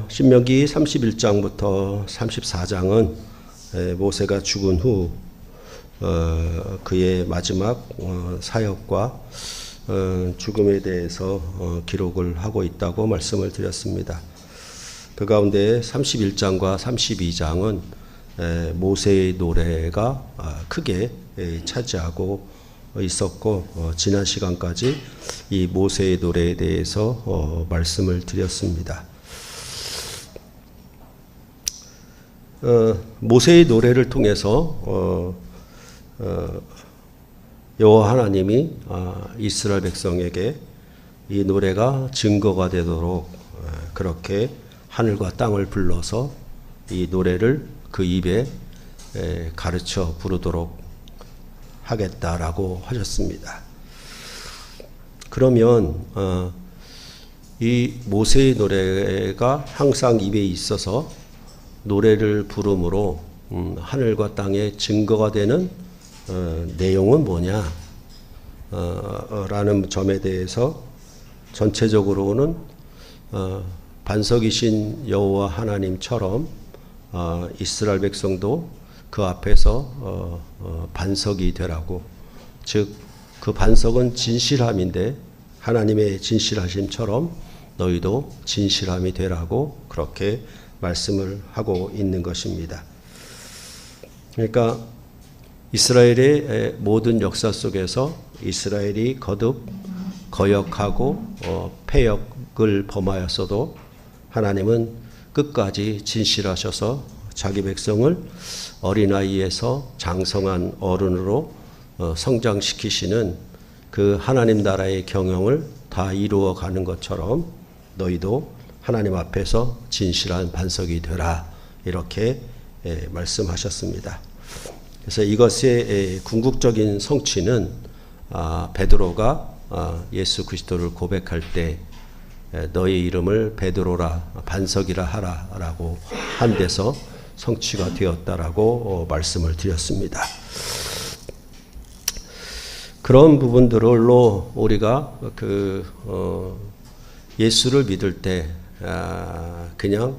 신명기 31장부터 34장은 모세가 죽은 후 그의 마지막 사역과 죽음에 대해서 기록을 하고 있다고 말씀을 드렸습니다. 그 가운데 31장과 32장은 모세의 노래가 크게 차지하고 있었고, 지난 시간까지 이 모세의 노래에 대해서 말씀을 드렸습니다. 모세의 노래를 통해서 여호와 하나님이 이스라엘 백성에게 이 노래가 증거가 되도록 그렇게 하늘과 땅을 불러서 이 노래를 그 입에 가르쳐 부르도록 하겠다라고 하셨습니다. 그러면 이 모세의 노래가 항상 입에 있어서 노래를 부름으로 하늘과 땅의 증거가 되는 내용은 뭐냐 라는 점에 대해서 전체적으로는 반석이신 여호와 하나님처럼 이스라엘 백성도 그 앞에서 반석이 되라고, 즉 그 반석은 진실함인데 하나님의 진실하심처럼 너희도 진실함이 되라고 그렇게 말씀을 하고 있는 것입니다. 그러니까 이스라엘의 모든 역사 속에서 이스라엘이 거듭 거역하고 패역을 범하였어도 하나님은 끝까지 진실하셔서 자기 백성을 어린아이에서 장성한 어른으로 성장시키시는 그 하나님 나라의 경영을 다 이루어 가는 것처럼 너희도 하나님 앞에서 진실한 반석이 되라, 이렇게 말씀하셨습니다. 그래서 이것의 궁극적인 성취는 베드로가 예수 그리스도를 고백할 때 너의 이름을 베드로라, 반석이라 하라라고 한 데서 성취가 되었다라고 말씀을 드렸습니다. 그런 부분들로 우리가 예수를 믿을 때 그냥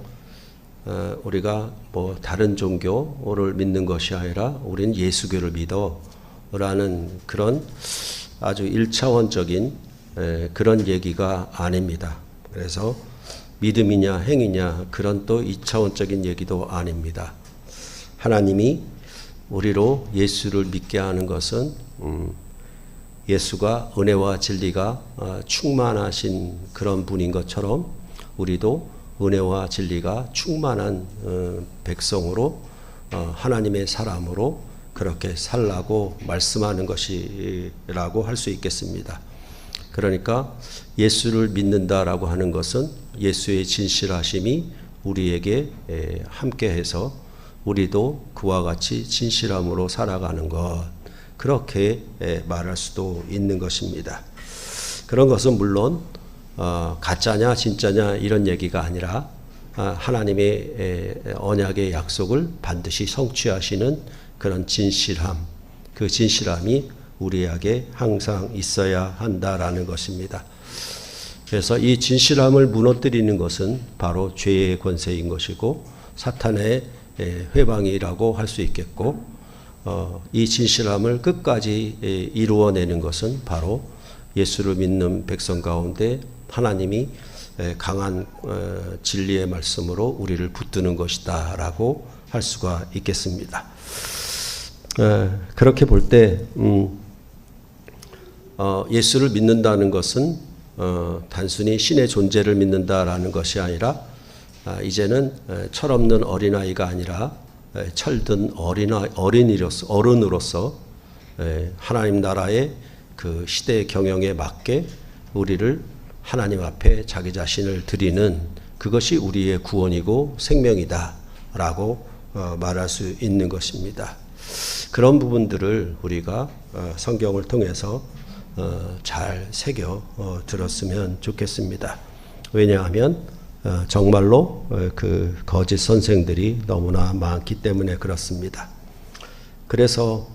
우리가 뭐 다른 종교를 믿는 것이 아니라 우리는 예수교를 믿어라는 그런 아주 1차원적인 그런 얘기가 아닙니다. 그래서 믿음이냐 행위냐 그런 또 2차원적인 얘기도 아닙니다. 하나님이 우리로 예수를 믿게 하는 것은 예수가 은혜와 진리가 충만하신 그런 분인 것처럼 우리도 은혜와 진리가 충만한 백성으로 하나님의 사람으로 그렇게 살라고 말씀하는 것이라고 할 수 있겠습니다. 그러니까 예수를 믿는다라고 하는 것은 예수의 진실하심이 우리에게 함께해서 우리도 그와 같이 진실함으로 살아가는 것, 그렇게 말할 수도 있는 것입니다. 그런 것은 물론 가짜냐 진짜냐 이런 얘기가 아니라 하나님의 언약의 약속을 반드시 성취하시는 그런 진실함, 그 진실함이 우리에게 항상 있어야 한다라는 것입니다. 그래서 이 진실함을 무너뜨리는 것은 바로 죄의 권세인 것이고 사탄의 회방이라고 할 수 있겠고, 이 진실함을 끝까지 이루어내는 것은 바로 예수를 믿는 백성 가운데 하나님이 강한 진리의 말씀으로 우리를 붙드는 것이다 라고 할 수가 있겠습니다. 그렇게 볼 때 예수를 믿는다는 것은 단순히 신의 존재를 믿는다라는 것이 아니라 이제는 철없는 어린아이가 아니라 철든 어른으로서 하나님 나라의 그 시대의 경영에 맞게 우리를 하나님 앞에 자기 자신을 드리는 그것이 우리의 구원이고 생명이다라고 말할 수 있는 것입니다. 그런 부분들을 우리가 성경을 통해서 잘 새겨 들었으면 좋겠습니다. 왜냐하면 정말로 그 거짓 선생들이 너무나 많기 때문에 그렇습니다. 그래서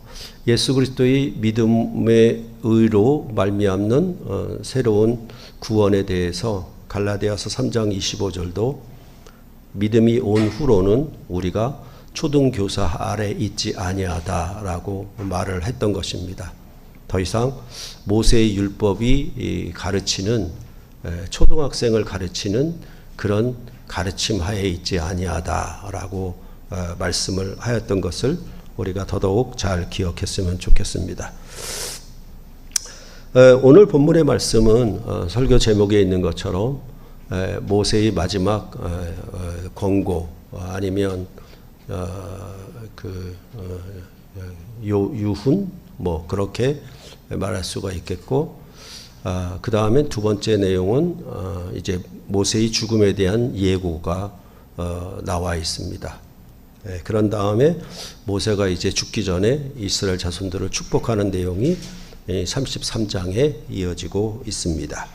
예수 그리스도의 믿음의 의로 말미암는 새로운 구원에 대해서 갈라디아서 3장 25절도 믿음이 온 후로는 우리가 초등교사 아래 있지 아니하다라고 말을 했던 것입니다. 더 이상 모세의 율법이 가르치는 초등학생을 가르치는 그런 가르침 하에 있지 아니하다라고 말씀을 하였던 것을 우리가 더더욱 잘 기억했으면 좋겠습니다. 오늘 본문의 말씀은 설교 제목에 있는 것처럼 모세의 마지막 권고 아니면 유훈 뭐 그렇게 말할 수가 있겠고, 그 다음에 두 번째 내용은 이제 모세의 죽음에 대한 예고가 나와 있습니다. 그런 다음에 모세가 이제 죽기 전에 이스라엘 자손들을 축복하는 내용이 33장에 이어지고 있습니다.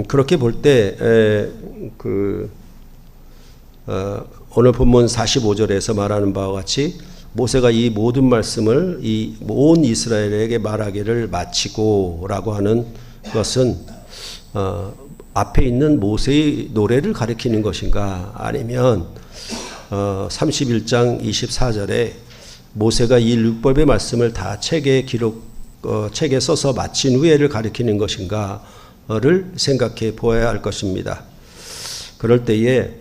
그렇게 볼 때 오늘 본문 45절에서 말하는 바와 같이 모세가 이 모든 말씀을 이 온 이스라엘에게 말하기를 마치고라고 하는 것은 앞에 있는 모세의 노래를 가리키는 것인가, 아니면 31장 24절에 모세가 이 율법의 말씀을 다 책에 써서 마친 후에를 가리키는 것인가를 생각해 보아야 할 것입니다. 그럴 때에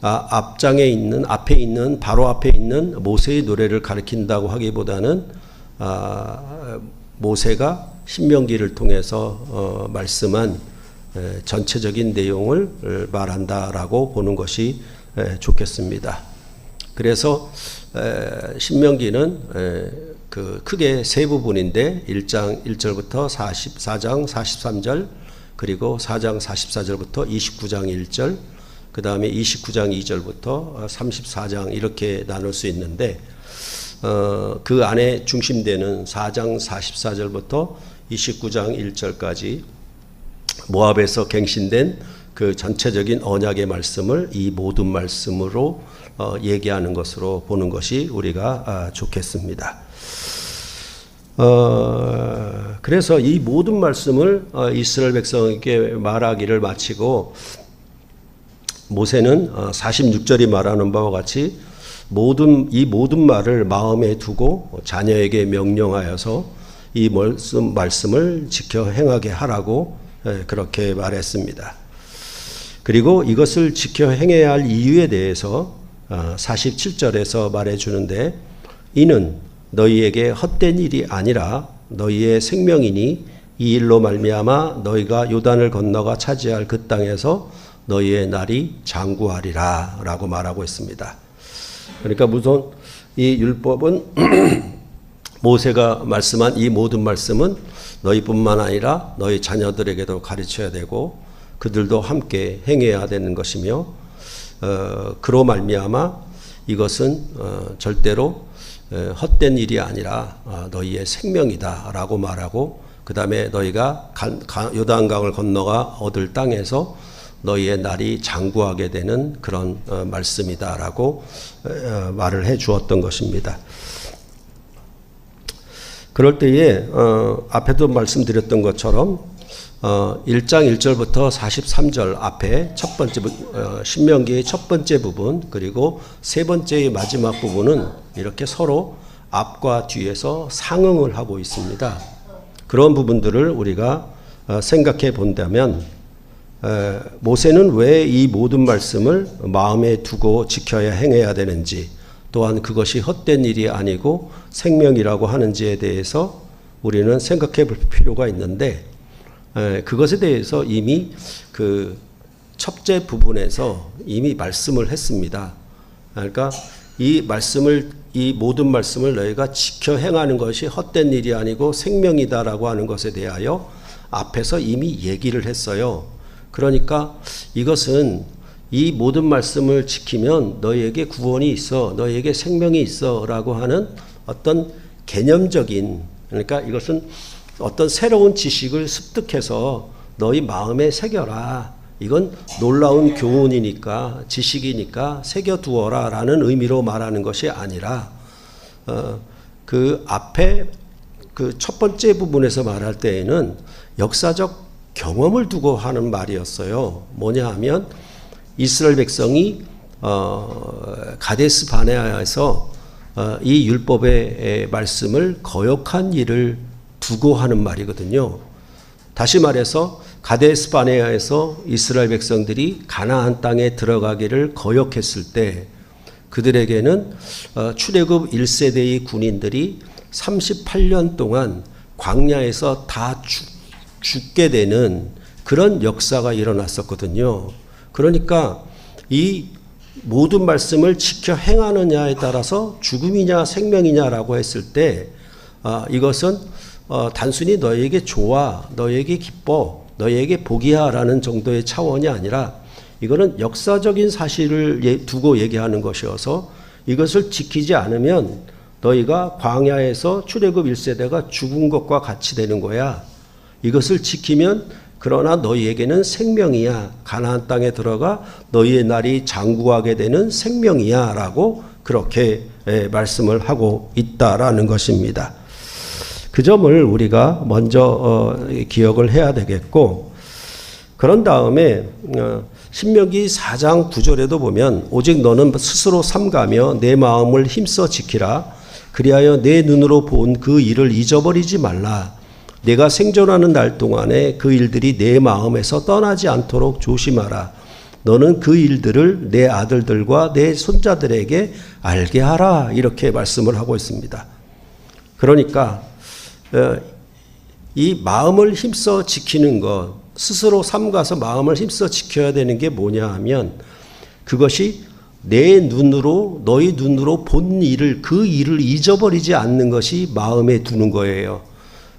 앞에 있는 바로 앞에 있는 모세의 노래를 가리킨다고 하기보다는 모세가 신명기를 통해서 말씀한 전체적인 내용을 말한다라고 보는 것이 좋겠습니다. 그래서 신명기는 크게 세 부분인데 1장 1절부터 4장 43절, 그리고 4장 44절부터 29장 1절, 그 다음에 29장 2절부터 34장 이렇게 나눌 수 있는데, 그 안에 중심되는 4장 44절부터 29장 1절까지 모압에서 갱신된 그 전체적인 언약의 말씀을 이 모든 말씀으로 얘기하는 것으로 보는 것이 우리가 좋겠습니다. 그래서 이 모든 말씀을 이스라엘 백성에게 말하기를 마치고, 모세는 46절이 말하는 바와 같이 이 모든 말을 마음에 두고 자녀에게 명령하여서 이 말씀을 지켜 행하게 하라고 그렇게 말했습니다. 그리고 이것을 지켜 행해야 할 이유에 대해서 47절에서 말해주는데, 이는 너희에게 헛된 일이 아니라 너희의 생명이니 이 일로 말미암아 너희가 요단을 건너가 차지할 그 땅에서 너희의 날이 장구하리라 라고 말하고 있습니다. 그러니까 우선 이 율법은 모세가 말씀한 이 모든 말씀은 너희뿐만 아니라 너희 자녀들에게도 가르쳐야 되고 그들도 함께 행해야 되는 것이며, 그로 말미암아 이것은 절대로 헛된 일이 아니라 너희의 생명이다 라고 말하고, 그 다음에 너희가 요단강을 건너가 얻을 땅에서 너희의 날이 장구하게 되는 그런 말씀이다라고 말을 해 주었던 것입니다. 그럴 때에 앞에도 말씀드렸던 것처럼 1장 1절부터 43절 앞에 첫 번째 신명기의 첫 번째 부분, 그리고 세 번째의 마지막 부분은 이렇게 서로 앞과 뒤에서 상응을 하고 있습니다. 그런 부분들을 우리가 생각해 본다면, 모세는 왜 이 모든 말씀을 마음에 두고 지켜야 행해야 되는지, 또한 그것이 헛된 일이 아니고 생명이라고 하는지에 대해서 우리는 생각해 볼 필요가 있는데, 그것에 대해서 이미 그 첫째 부분에서 이미 말씀을 했습니다. 그러니까 이 모든 말씀을 너희가 지켜 행하는 것이 헛된 일이 아니고 생명이다라고 하는 것에 대하여 앞에서 이미 얘기를 했어요. 그러니까 이것은 이 모든 말씀을 지키면 너희에게 구원이 있어, 너희에게 생명이 있어 라고 하는 어떤 개념적인, 그러니까 이것은 어떤 새로운 지식을 습득해서 너희 마음에 새겨라, 이건 놀라운 교훈이니까 지식이니까 새겨두어라 라는 의미로 말하는 것이 아니라, 그 앞에 그 첫 번째 부분에서 말할 때에는 역사적 경험을 두고 하는 말이었어요. 뭐냐 하면 이스라엘 백성이 가데스 바네아에서 이 율법의 말씀을 거역한 일을 두고 하는 말이거든요. 다시 말해서 가데스 바네아에서 이스라엘 백성들이 가나안 땅에 들어가기를 거역했을 때 그들에게는 출애굽 1세대의 군인들이 38년 동안 광야에서 다 죽게 되는 그런 역사가 일어났었거든요. 그러니까 이 모든 말씀을 지켜 행하느냐에 따라서 죽음이냐 생명이냐라고 했을 때 이것은 단순히 너에게 좋아, 너에게 기뻐, 너에게 복이야라는 정도의 차원이 아니라 이거는 역사적인 사실을 두고 얘기하는 것이어서 이것을 지키지 않으면 너희가 광야에서 출애굽 1세대가 죽은 것과 같이 되는 거야. 이것을 지키면 그러나 너희에게는 생명이야. 가나안 땅에 들어가 너희의 날이 장구하게 되는 생명이야 라고 그렇게 말씀을 하고 있다라는 것입니다. 그 점을 우리가 먼저 기억을 해야 되겠고, 그런 다음에 신명기 4장 9절에도 보면 오직 너는 스스로 삼가며 내 마음을 힘써 지키라. 그리하여 내 눈으로 본 그 일을 잊어버리지 말라. 내가 생존하는 날 동안에 그 일들이 내 마음에서 떠나지 않도록 조심하라. 너는 그 일들을 내 아들들과 내 손자들에게 알게 하라. 이렇게 말씀을 하고 있습니다. 그러니까 이 마음을 힘써 지키는 것, 스스로 삼가서 마음을 힘써 지켜야 되는 게 뭐냐 하면 그것이 내 눈으로, 너희 눈으로 본 일을, 그 일을 잊어버리지 않는 것이 마음에 두는 거예요.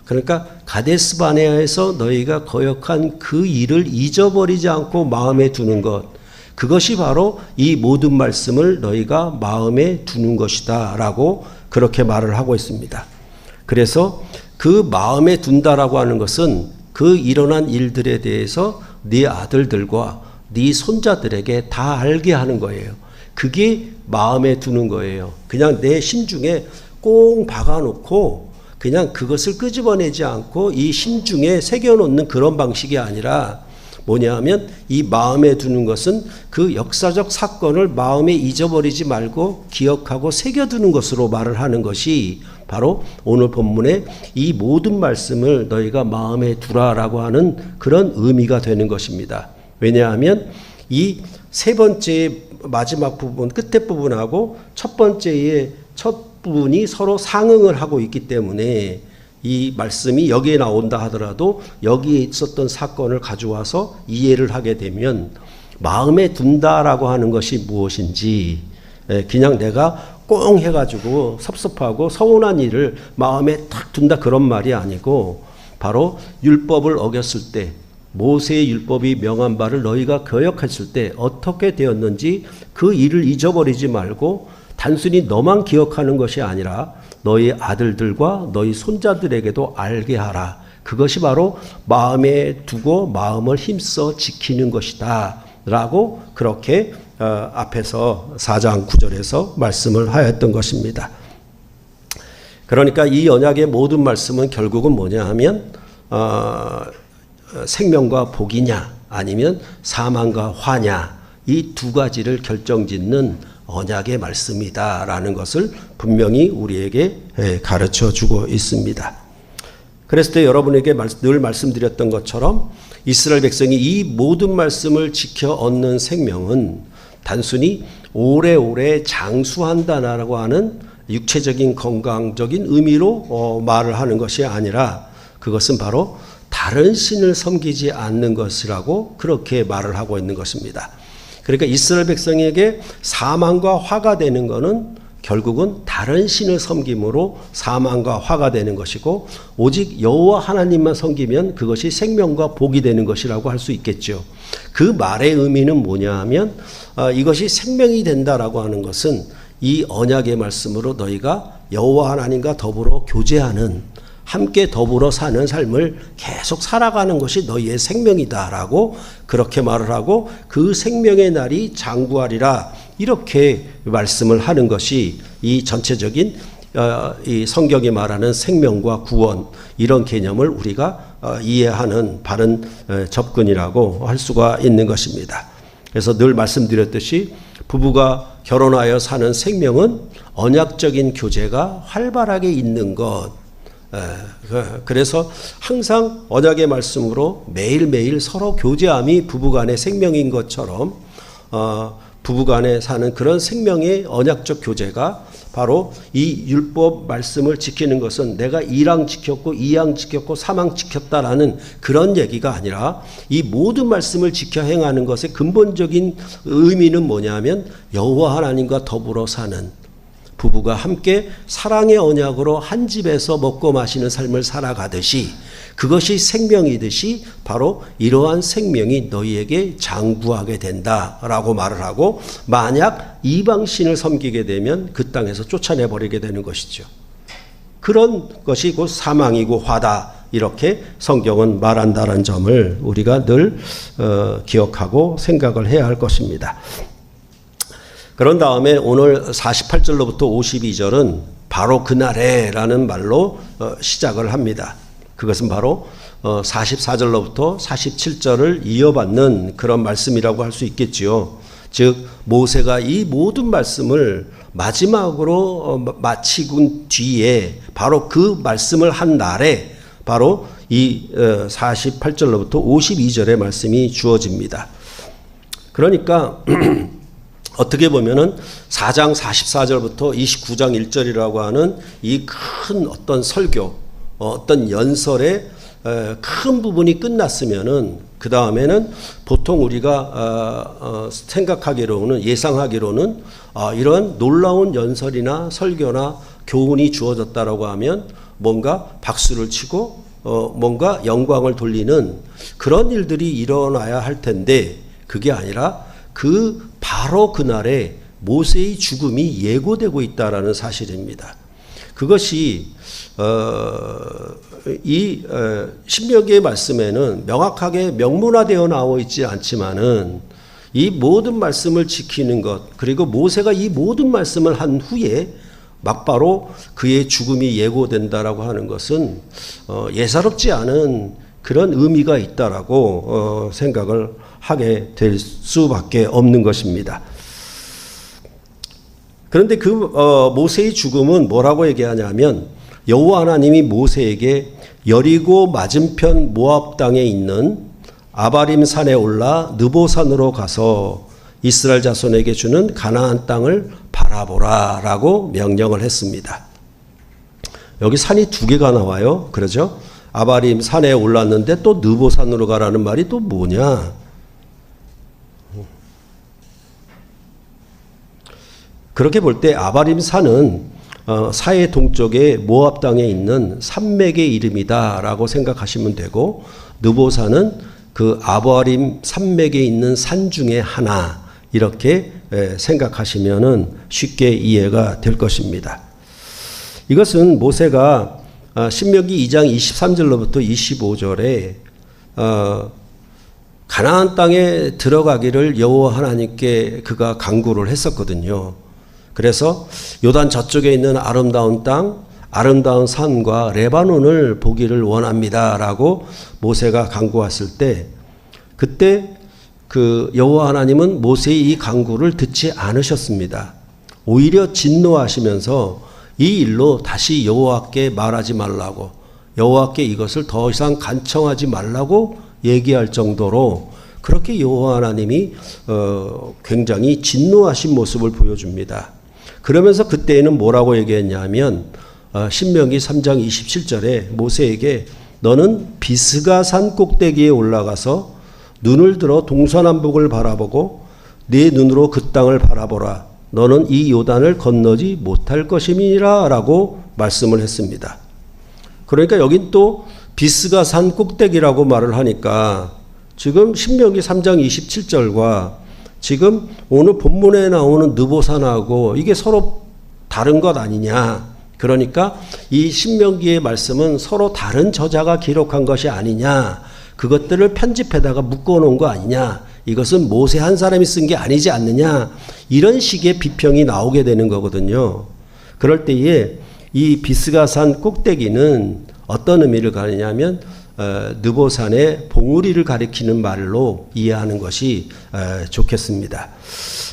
그러니까 가데스 바네아에서 너희가 거역한 그 일을 잊어버리지 않고 마음에 두는 것, 그것이 바로 이 모든 말씀을 너희가 마음에 두는 것이다 라고 그렇게 말을 하고 있습니다. 그래서 그 마음에 둔다라고 하는 것은 그 일어난 일들에 대해서 네 아들들과 네 손자들에게 다 알게 하는 거예요. 그게 마음에 두는 거예요. 그냥 내 심중에 꽁 박아놓고 그냥 그것을 끄집어내지 않고 이 심중에 새겨놓는 그런 방식이 아니라 뭐냐 하면 이 마음에 두는 것은 그 역사적 사건을 마음에 잊어버리지 말고 기억하고 새겨두는 것으로 말을 하는 것이 바로 오늘 본문의 이 모든 말씀을 너희가 마음에 두라라고 하는 그런 의미가 되는 것입니다. 왜냐하면 이 세 번째 마지막 부분, 끝에 부분하고 첫 번째의 첫 부분이 서로 상응을 하고 있기 때문에 이 말씀이 여기에 나온다 하더라도 여기에 있었던 사건을 가져와서 이해를 하게 되면 마음에 둔다라고 하는 것이 무엇인지, 그냥 내가 꽁 해가지고 섭섭하고 서운한 일을 마음에 딱 둔다 그런 말이 아니고 바로 율법을 어겼을 때 모세의 율법이 명한 바를 너희가 거역했을 때 어떻게 되었는지 그 일을 잊어버리지 말고 단순히 너만 기억하는 것이 아니라 너희 아들들과 너희 손자들에게도 알게 하라. 그것이 바로 마음에 두고 마음을 힘써 지키는 것이다 라고 그렇게 앞에서 4장 9절에서 말씀을 하였던 것입니다. 그러니까 이 언약의 모든 말씀은 결국은 뭐냐 하면 생명과 복이냐 아니면 사망과 화냐, 이 두 가지를 결정짓는 언약의 말씀이다라는 것을 분명히 우리에게 가르쳐 주고 있습니다. 그랬을 때 여러분에게 늘 말씀드렸던 것처럼 이스라엘 백성이 이 모든 말씀을 지켜 얻는 생명은 단순히 오래오래 장수한다라고 하는 육체적인 건강적인 의미로 말을 하는 것이 아니라 그것은 바로 다른 신을 섬기지 않는 것이라고 그렇게 말을 하고 있는 것입니다. 그러니까 이스라엘 백성에게 사망과 화가 되는 것은 결국은 다른 신을 섬김으로 사망과 화가 되는 것이고 오직 여호와 하나님만 섬기면 그것이 생명과 복이 되는 것이라고 할 수 있겠죠. 그 말의 의미는 뭐냐 하면 이것이 생명이 된다라고 하는 것은 이 언약의 말씀으로 너희가 여호와 하나님과 더불어 교제하는, 함께 더불어 사는 삶을 계속 살아가는 것이 너희의 생명이다라고 그렇게 말을 하고 그 생명의 날이 장구하리라 이렇게 말씀을 하는 것이 이 전체적인 이 성경이 말하는 생명과 구원, 이런 개념을 우리가 이해하는 바른 접근이라고 할 수가 있는 것입니다. 그래서 늘 말씀드렸듯이 부부가 결혼하여 사는 생명은 언약적인 교제가 활발하게 있는 것. 그래서 항상 언약의 말씀으로 매일매일 서로 교제함이 부부간의 생명인 것처럼 부부간에 사는 그런 생명의 언약적 교제가 바로 이 율법 말씀을 지키는 것은 내가 1항 지켰고 2항 지켰고 3항 지켰다라는 그런 얘기가 아니라 이 모든 말씀을 지켜 행하는 것의 근본적인 의미는 뭐냐면 여호와 하나님과 더불어 사는 부부가 함께 사랑의 언약으로 한 집에서 먹고 마시는 삶을 살아가듯이 그것이 생명이듯이 바로 이러한 생명이 너희에게 장구하게 된다라고 말을 하고 만약 이방신을 섬기게 되면 그 땅에서 쫓아내버리게 되는 것이죠. 그런 것이 곧 사망이고 화다 이렇게 성경은 말한다는 점을 우리가 늘 기억하고 생각을 해야 할 것입니다. 그런 다음에 오늘 48절로부터 52절은 바로 그날에라는 말로 시작을 합니다. 그것은 바로 44절로부터 47절을 이어받는 그런 말씀이라고 할 수 있겠지요. 즉 모세가 이 모든 말씀을 마지막으로 마치고 뒤에 바로 그 말씀을 한 날에 바로 이 48절로부터 52절의 말씀이 주어집니다. 그러니까 어떻게 보면은 4장 44절부터 29장 1절이라고 하는 이 큰 어떤 설교, 어떤 연설의 큰 부분이 끝났으면은 그 다음에는 보통 우리가 생각하기로는 예상하기로는 이런 놀라운 연설이나 설교나 교훈이 주어졌다라고 하면 뭔가 박수를 치고 뭔가 영광을 돌리는 그런 일들이 일어나야 할 텐데 그게 아니라 그 바로 그날에 모세의 죽음이 예고되고 있다라는 사실입니다. 그것이 이 신명기의 말씀에는 명확하게 명문화되어 나와 있지 않지만은 이 모든 말씀을 지키는 것 그리고 모세가 이 모든 말씀을 한 후에 막바로 그의 죽음이 예고된다라고 하는 것은 예사롭지 않은 그런 의미가 있다라고 생각을 하게 될 수밖에 없는 것입니다. 그런데 그 모세의 죽음은 뭐라고 얘기하냐면 여호와 하나님이 모세에게 여리고 맞은편 모압 땅에 있는 아바림 산에 올라 느보산으로 가서 이스라엘 자손에게 주는 가나안 땅을 바라보라라고 명령을 했습니다. 여기 산이 두 개가 나와요. 그러죠? 아바림 산에 올랐는데 또 느보산으로 가라는 말이 또 뭐냐? 그렇게 볼 때 아바림 산은 사해 동쪽의 모압 땅에 있는 산맥의 이름이다라고 생각하시면 되고 느보산은 그 아바림 산맥에 있는 산 중에 하나 이렇게 생각하시면은 쉽게 이해가 될 것입니다. 이것은 모세가 신명기 2장 23절로부터 25절에 가나안 땅에 들어가기를 여호와 하나님께 그가 간구를 했었거든요. 그래서 요단 저쪽에 있는 아름다운 땅, 아름다운 산과 레바논을 보기를 원합니다라고 모세가 간구했을 때 그때 그 여호와 하나님은 모세의 이 간구를 듣지 않으셨습니다. 오히려 진노하시면서 이 일로 다시 여호와께 말하지 말라고 여호와께 이것을 더 이상 간청하지 말라고 얘기할 정도로 그렇게 여호와 하나님이 굉장히 진노하신 모습을 보여줍니다. 그러면서 그때에는 뭐라고 얘기했냐면 신명기 3장 27절에 모세에게 너는 비스가 산 꼭대기에 올라가서 눈을 들어 동서남북을 바라보고 네 눈으로 그 땅을 바라보라. 너는 이 요단을 건너지 못할 것임이라 라고 말씀을 했습니다. 그러니까 여긴 또 비스가 산 꼭대기라고 말을 하니까 지금 신명기 3장 27절과 지금 오늘 본문에 나오는 느보산하고 이게 서로 다른 것 아니냐. 그러니까 이 신명기의 말씀은 서로 다른 저자가 기록한 것이 아니냐. 그것들을 편집해다가 묶어놓은 거 아니냐. 이것은 모세 한 사람이 쓴 게 아니지 않느냐. 이런 식의 비평이 나오게 되는 거거든요. 그럴 때에 이 비스가 산 꼭대기는 어떤 의미를 가느냐면 느보산의 봉우리를 가리키는 말로 이해하는 것이 좋겠습니다.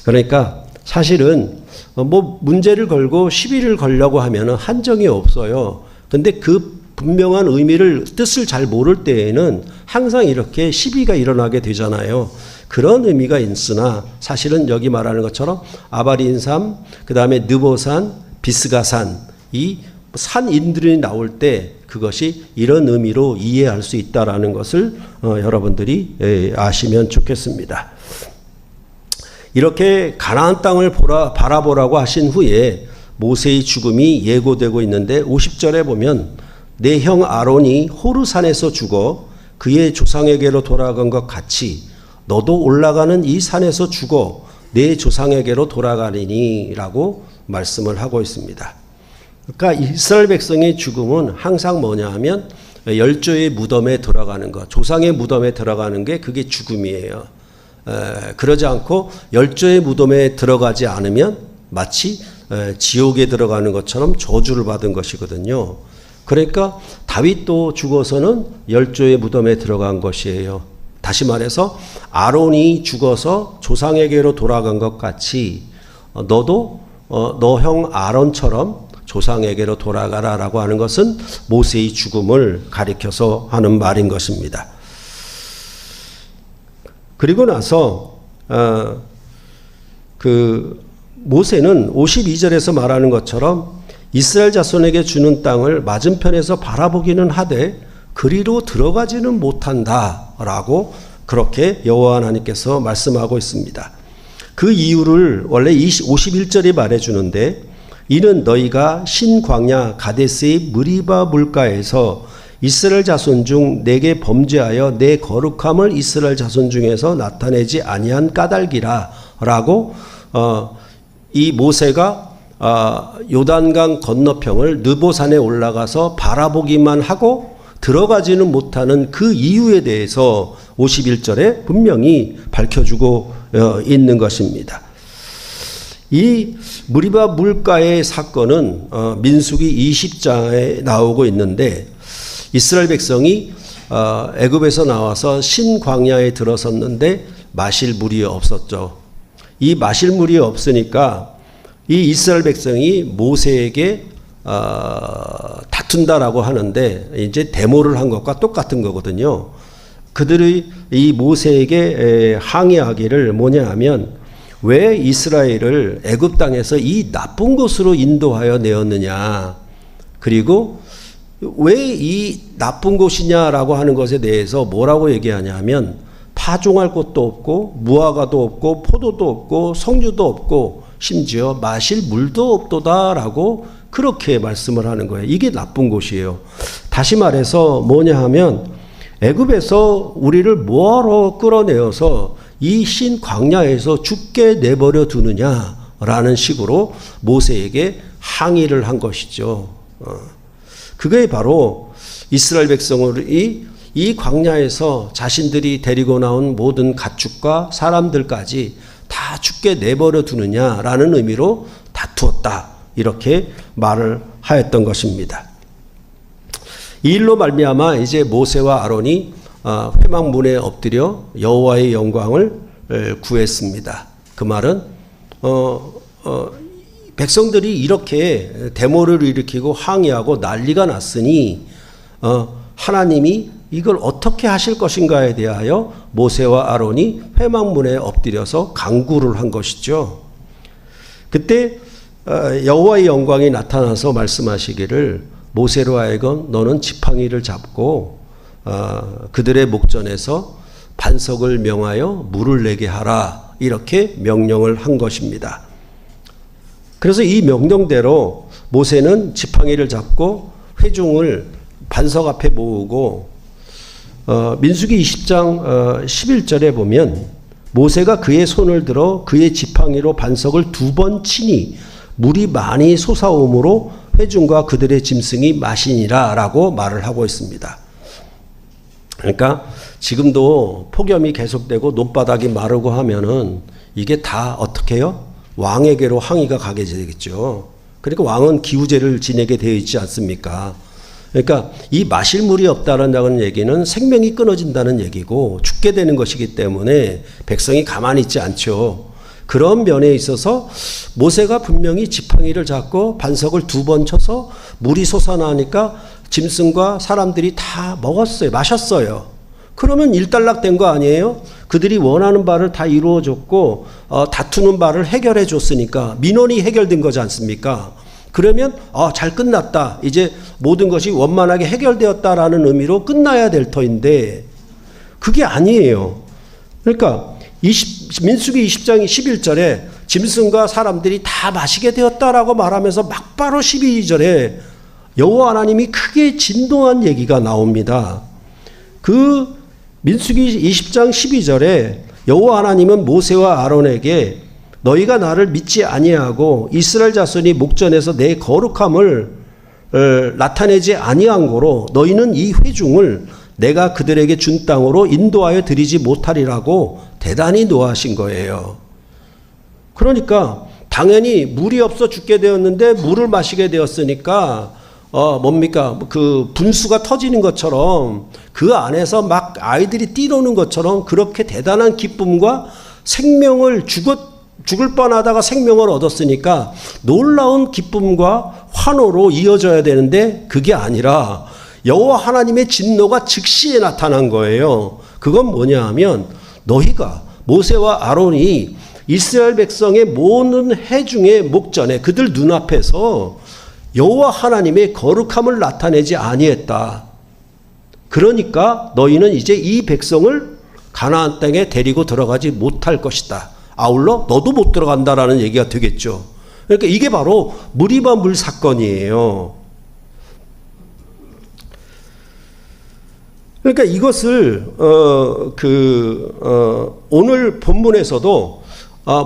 그러니까 사실은 뭐 문제를 걸고 시비를 걸려고 하면 한정이 없어요. 근데 그 분명한 의미를 뜻을 잘 모를 때에는 항상 이렇게 시비가 일어나게 되잖아요. 그런 의미가 있으나 사실은 여기 말하는 것처럼 아바린산, 그 다음에 느보산, 비스가산 이 산인들이 나올 때 그것이 이런 의미로 이해할 수 있다라는 것을 여러분들이 아시면 좋겠습니다. 이렇게 가나안 땅을 바라보라고 하신 후에 모세의 죽음이 예고되고 있는데 50절에 보면 내 형 아론이 호르산에서 죽어 그의 조상에게로 돌아간 것 같이 너도 올라가는 이 산에서 죽어 내 조상에게로 돌아가리니 라고 말씀을 하고 있습니다. 그러니까 이스라엘 백성의 죽음은 항상 뭐냐 하면 열조의 무덤에 들어가는 것, 조상의 무덤에 들어가는 게 그게 죽음이에요. 그러지 않고 열조의 무덤에 들어가지 않으면 마치 지옥에 들어가는 것처럼 저주를 받은 것이거든요. 그러니까 다윗도 죽어서는 열조의 무덤에 들어간 것이에요. 다시 말해서 아론이 죽어서 조상에게로 돌아간 것 같이 너도 너 형 아론처럼 조상에게로 돌아가라라고 하는 것은 모세의 죽음을 가리켜서 하는 말인 것입니다. 그리고 나서 그 모세는 52절에서 말하는 것처럼 이스라엘 자손에게 주는 땅을 맞은편에서 바라보기는 하되 그리로 들어가지는 못한다라고 그렇게 여호와 하나님께서 말씀하고 있습니다. 그 이유를 원래 51절이 말해주는데 이는 너희가 신광야 가데스의 무리바 물가에서 이스라엘 자손 중 내게 범죄하여 내 거룩함을 이스라엘 자손 중에서 나타내지 아니한 까닭이라 라고 이 모세가 요단강 건너편을 느보산에 올라가서 바라보기만 하고 들어가지는 못하는 그 이유에 대해서 51절에 분명히 밝혀주고 있는 것입니다. 이 무리바 물가의 사건은 민수기 20장에 나오고 있는데 이스라엘 백성이 애굽에서 나와서 신광야에 들어섰는데 마실 물이 없었죠. 이 마실 물이 없으니까 이 이스라엘 백성이 모세에게 다툰다라고 하는데 이제 데모를 한 것과 똑같은 거거든요. 그들이 이 모세에게 항의하기를 뭐냐 하면 왜 이스라엘을 애굽 땅에서 이 나쁜 곳으로 인도하여 내었느냐, 그리고 왜 이 나쁜 곳이냐라고 하는 것에 대해서 뭐라고 얘기하냐 하면 파종할 곳도 없고 무화과도 없고 포도도 없고 성주도 없고 심지어 마실 물도 없도다라고 그렇게 말씀을 하는 거예요. 이게 나쁜 곳이에요. 다시 말해서 뭐냐 하면 애굽에서 우리를 뭐하러 끌어내어서 이 신 광야에서 죽게 내버려 두느냐라는 식으로 모세에게 항의를 한 것이죠. 그게 바로 이스라엘 백성이 이 광야에서 자신들이 데리고 나온 모든 가축과 사람들까지 다 죽게 내버려 두느냐라는 의미로 다투었다, 이렇게 말을 하였던 것입니다. 이 일로 말미암아 이제 모세와 아론이 회막문에 엎드려 여호와의 영광을 구했습니다. 그 말은 백성들이 이렇게 데모를 일으키고 항의하고 난리가 났으니 하나님이 이걸 어떻게 하실 것인가에 대하여 모세와 아론이 회막문에 엎드려서 간구를 한 것이죠. 그때 여호와의 영광이 나타나서 말씀하시기를 모세로 하여금 너는 지팡이를 잡고 그들의 목전에서 반석을 명하여 물을 내게 하라, 이렇게 명령을 한 것입니다. 그래서 이 명령대로 모세는 지팡이를 잡고 회중을 반석 앞에 모으고 민수기 20장 11절에 보면 모세가 그의 손을 들어 그의 지팡이로 반석을 2번 치니 물이 많이 솟아오므로 회중과 그들의 짐승이 마시니라 라고 말을 하고 있습니다. 그러니까 지금도 폭염이 계속되고 논바닥이 마르고 하면은 이게 다 어떻게 해요? 왕에게로 항의가 가게 되겠죠. 그러니까 왕은 기우제를 지내게 되어 있지 않습니까? 그러니까 이 마실 물이 없다는 얘기는 생명이 끊어진다는 얘기고 죽게 되는 것이기 때문에 백성이 가만히 있지 않죠. 그런 면에 있어서 모세가 분명히 지팡이를 잡고 반석을 2번 쳐서 물이 솟아나니까 짐승과 사람들이 다 먹었어요. 마셨어요. 그러면 일단락된 거 아니에요? 그들이 원하는 바를 다 이루어줬고 다투는 바를 해결해 줬으니까 민원이 해결된 거지 않습니까? 그러면 잘 끝났다. 이제 모든 것이 원만하게 해결되었다라는 의미로 끝나야 될 터인데 그게 아니에요. 그러니까 민수기 20장 11절에 짐승과 사람들이 다 마시게 되었다라고 말하면서 막바로 12절에 여호와 하나님이 크게 진동한 얘기가 나옵니다. 그 민수기 20장 12절에 여호와 하나님은 모세와 아론에게 너희가 나를 믿지 아니하고 이스라엘 자손이 목전에서 내 거룩함을 나타내지 아니한 고로 너희는 이 회중을 내가 그들에게 준 땅으로 인도하여 드리지 못하리라고 대단히 노하신 거예요. 그러니까 당연히 물이 없어 죽게 되었는데 물을 마시게 되었으니까 뭡니까? 그 분수가 터지는 것처럼 그 안에서 막 아이들이 뛰노는 것처럼 그렇게 대단한 기쁨과 생명을 죽을 뻔하다가 생명을 얻었으니까 놀라운 기쁨과 환호로 이어져야 되는데 그게 아니라 여호와 하나님의 진노가 즉시에 나타난 거예요. 그건 뭐냐 하면 너희가 모세와 아론이 이스라엘 백성의 모든 회중의 목전에 그들 눈앞에서 여호와 하나님의 거룩함을 나타내지 아니했다. 그러니까 너희는 이제 이 백성을 가나안 땅에 데리고 들어가지 못할 것이다. 아울러 너도 못 들어간다라는 얘기가 되겠죠. 그러니까 이게 바로 무리바 물 사건이에요. 그러니까 이것을 오늘 본문에서도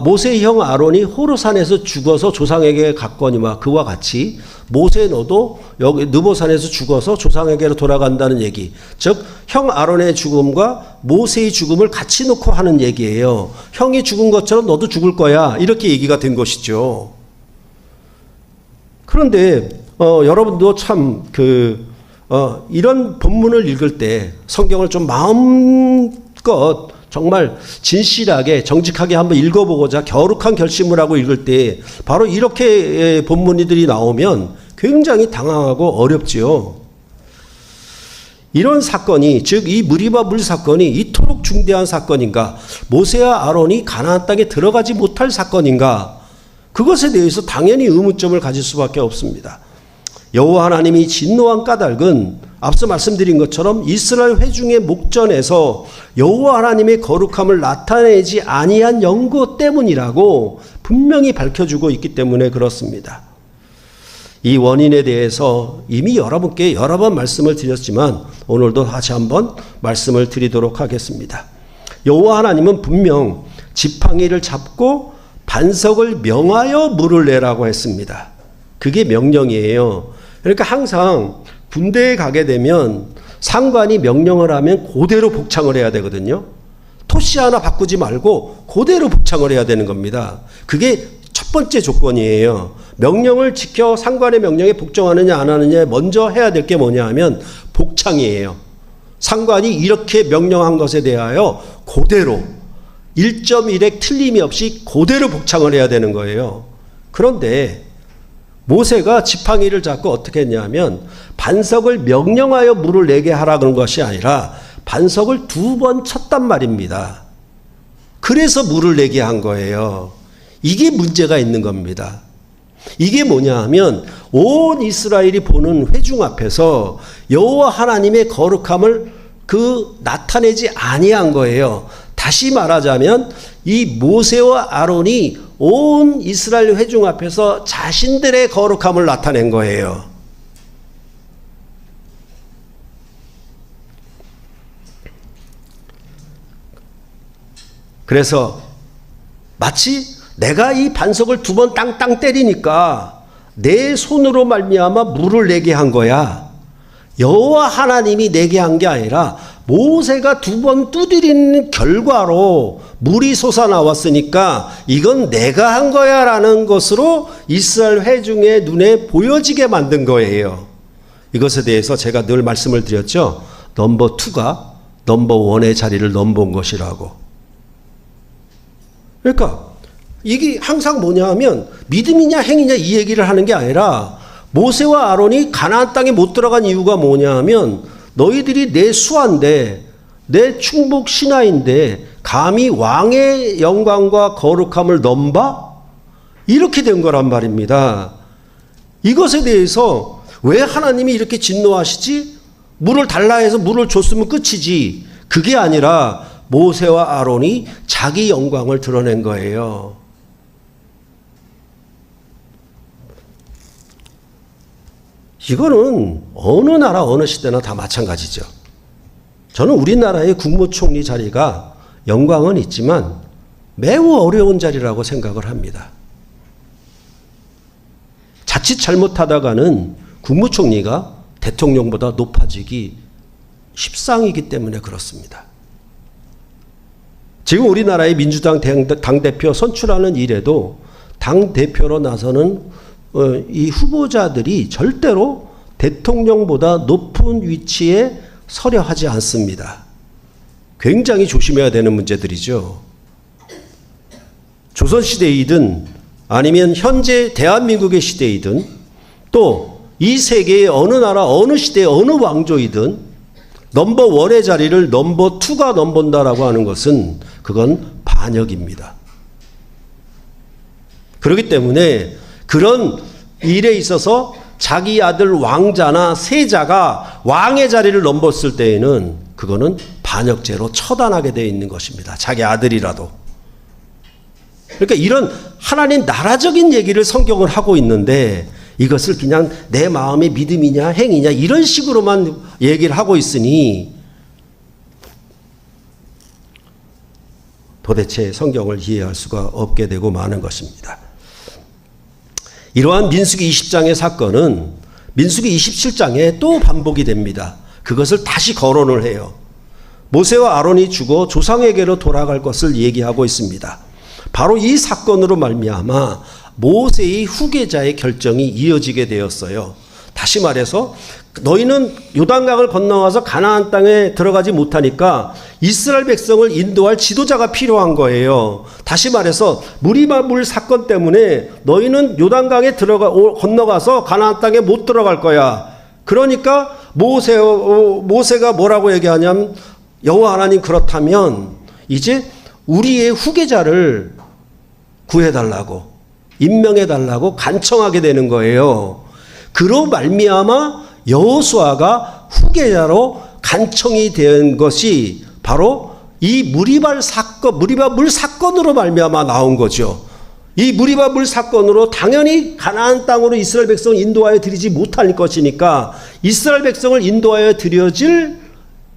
모세의 형 아론이 호르산에서 죽어서 조상에게 갔거니와 그와 같이 모세 너도 여기 느보산에서 죽어서 조상에게로 돌아간다는 얘기. 즉 형 아론의 죽음과 모세의 죽음을 같이 놓고 하는 얘기예요. 형이 죽은 것처럼 너도 죽을 거야. 이렇게 얘기가 된 것이죠. 그런데 여러분도 참 이런 본문을 읽을 때 성경을 좀 마음껏 정말 진실하게 정직하게 한번 읽어보고자 겨룩한 결심을 하고 읽을 때 바로 이렇게 본문들이 나오면 굉장히 당황하고 어렵지요. 이런 사건이 즉 이 무리바 물 사건이 이토록 중대한 사건인가, 모세와 아론이 가나안 땅에 들어가지 못할 사건인가, 그것에 대해서 당연히 의문점을 가질 수밖에 없습니다. 여호와 하나님이 진노한 까닭은 앞서 말씀드린 것처럼 이스라엘 회중의 목전에서 여호와 하나님의 거룩함을 나타내지 아니한 연고 때문이라고 분명히 밝혀주고 있기 때문에 그렇습니다. 이 원인에 대해서 이미 여러분께 여러 번 말씀을 드렸지만 오늘도 다시 한번 말씀을 드리도록 하겠습니다. 여호와 하나님은 분명 지팡이를 잡고 반석을 명하여 물을 내라고 했습니다. 그게 명령이에요. 그러니까 항상 군대에 가게 되면 상관이 명령을 하면 그대로 복창을 해야 되거든요. 토시 하나 바꾸지 말고 그대로 복창을 해야 되는 겁니다. 그게 첫 번째 조건이에요. 명령을 지켜 상관의 명령에 복종하느냐 안 하느냐 먼저 해야 될 게 뭐냐 하면 복창이에요. 상관이 이렇게 명령한 것에 대하여 그대로 1.1획 틀림이 없이 그대로 복창을 해야 되는 거예요. 그런데 모세가 지팡이를 잡고 어떻게 했냐면 반석을 명령하여 물을 내게 하라 그런 것이 아니라 반석을 2번 쳤단 말입니다. 그래서 물을 내게 한 거예요. 이게 문제가 있는 겁니다. 이게 뭐냐 하면 온 이스라엘이 보는 회중 앞에서 여호와 하나님의 거룩함을 나타내지 아니한 거예요. 다시 말하자면 이 모세와 아론이 온 이스라엘 회중 앞에서 자신들의 거룩함을 나타낸 거예요. 그래서 마치 내가 이 반석을 2번 땅땅 때리니까 내 손으로 말미암아 물을 내게 한 거야. 여호와 하나님이 내게 한 게 아니라 모세가 2번 두드리는 결과로 물이 솟아나왔으니까 이건 내가 한 거야 라는 것으로 이스라엘 회중의 눈에 보여지게 만든 거예요. 이것에 대해서 제가 늘 말씀을 드렸죠. 넘버 2가 넘버 1의 자리를 넘본 것이라고. 그러니까 이게 항상 뭐냐 하면 믿음이냐 행위냐 이 얘기를 하는 게 아니라 모세와 아론이 가나안 땅에 못 들어간 이유가 뭐냐 하면 너희들이 내 수하인데 내 충복 신하인데 감히 왕의 영광과 거룩함을 넘봐? 이렇게 된 거란 말입니다. 이것에 대해서 왜 하나님이 이렇게 진노하시지? 물을 달라 해서 물을 줬으면 끝이지. 그게 아니라 모세와 아론이 자기 영광을 드러낸 거예요. 이거는 어느 나라 어느 시대나 다 마찬가지죠. 저는 우리나라의 국무총리 자리가 영광은 있지만 매우 어려운 자리라고 생각을 합니다. 자칫 잘못하다가는 국무총리가 대통령보다 높아지기 십상이기 때문에 그렇습니다. 지금 우리나라의 민주당 당대표 선출하는 일에도 당대표로 나서는 이 후보자들이 절대로 대통령보다 높은 위치에 서려 하지 않습니다. 굉장히 조심해야 되는 문제들이죠. 조선시대이든 아니면 현재 대한민국의 시대이든 또 이 세계의 어느 나라 어느 시대 어느 왕조이든 넘버 1의 자리를 넘버 2가 넘본다라고 하는 것은 그건 반역입니다. 그렇기 때문에 그런 일에 있어서 자기 아들 왕자나 세자가 왕의 자리를 넘봤을 때에는 그거는 반역죄로 처단하게 되어 있는 것입니다. 자기 아들이라도. 그러니까 이런 하나님 나라적인 얘기를 성경을 하고 있는데 이것을 그냥 내 마음의 믿음이냐 행위냐 이런 식으로만 얘기를 하고 있으니 도대체 성경을 이해할 수가 없게 되고 마는 것입니다. 이러한 민수기 20장의 사건은 민수기 27장에 또 반복이 됩니다. 그것을 다시 거론을 해요. 모세와 아론이 죽어 조상에게로 돌아갈 것을 얘기하고 있습니다. 바로 이 사건으로 말미암아 모세의 후계자의 결정이 이어지게 되었어요. 다시 말해서 너희는 요단강을 건너와서 가나안 땅에 들어가지 못하니까 이스라엘 백성을 인도할 지도자가 필요한 거예요. 다시 말해서 무리바물 사건 때문에 너희는 요단강에 건너가서 가나안 땅에 못 들어갈 거야. 그러니까 모세가 뭐라고 얘기하냐면 여호와 하나님 그렇다면 이제 우리의 후계자를 구해달라고 임명해달라고 간청하게 되는 거예요. 그로 말미암아 여호수아가 후계자로 간청이 된 것이 바로 이 무리바 물 사건으로 말미암아 나온 거죠. 이 무리바 물 사건으로 당연히 가나안 땅으로 이스라엘 백성을 인도하여 드리지 못할 것이니까 이스라엘 백성을 인도하여 드려질